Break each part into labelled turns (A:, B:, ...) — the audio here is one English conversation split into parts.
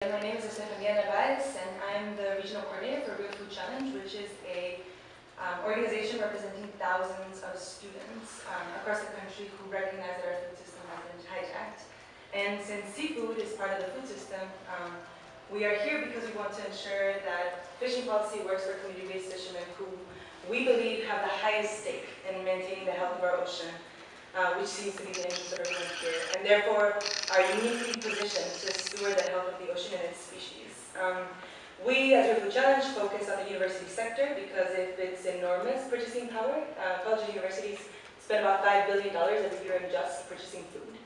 A: My name is Estefania Narvaez, and I'm the regional coordinator for Real Food Challenge, which is a organization representing thousands of students across the country who recognize that our food system has been hijacked. And since seafood is part of the food system, we are here because we want to ensure that fishing policy works for community-based fishermen who we believe have the highest stake in maintaining the health of our ocean, which seems to be the interest of everyone here, and therefore are uniquely positioned to steward the health of the ocean and its species. We, as Real Food Challenge, focus on the university sector because of its enormous purchasing power. Colleges and universities spend about $5 billion every year in just purchasing food.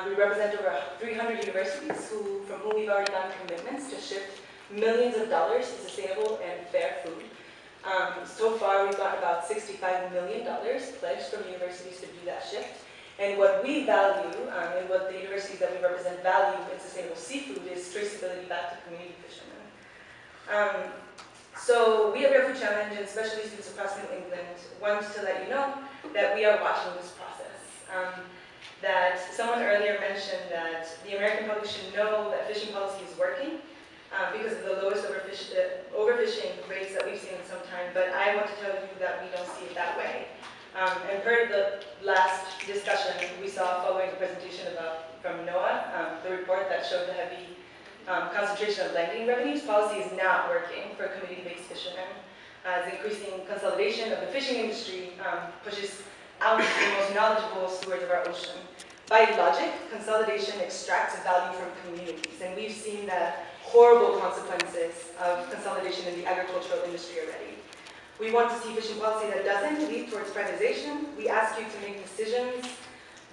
A: We represent over 300 universities from whom we've already gotten commitments to shift millions of dollars to sustainable and fair food. So far, we've got about $65 million pledged from universities to do that shift. And what we value, and what the universities that we represent value in sustainable seafood is traceability back to community fishermen. So we at Real Food Challenge, and especially students across New England, want to let you know that we are watching this process. That someone earlier mentioned that the American public should know that fishing policy is working, because of the lowest overfishing rates that we've seen in some time, but I want to tell you that we don't see it that way. And per the last discussion we saw following the presentation from NOAA, the report that showed the heavy concentration of lending revenues, policy is not working for community-based fishermen, as increasing consolidation of the fishing industry pushes out the most knowledgeable stewards of our ocean. By logic, consolidation extracts value from communities, and we've seen the horrible consequences of consolidation in the agricultural industry already. We want to see fishing policy that doesn't lead towards privatization. We ask you to make decisions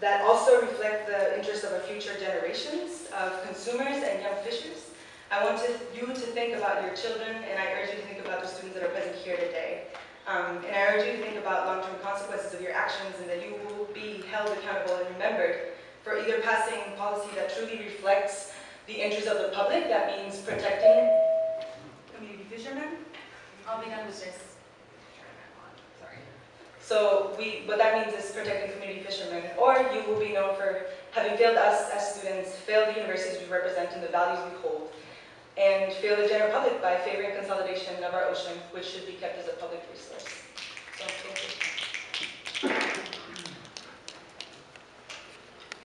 A: that also reflect the interests of our future generations of consumers and young fishers. I want you to think about your children, and I urge you to think about the students that are present here today. And I urge you to think about long-term consequences of your actions, and that you will be held accountable and remembered for either passing policy that truly reflects the interests of the public, that means protecting community fishermen.
B: I'll be done with this.
A: Sorry. So what that means is protecting community fishermen, or you will be known for having failed us as students, failed the universities we represent and the values we hold, and failed the general public by favoring consolidation of our ocean, which should be kept as a public resource. So, thank you.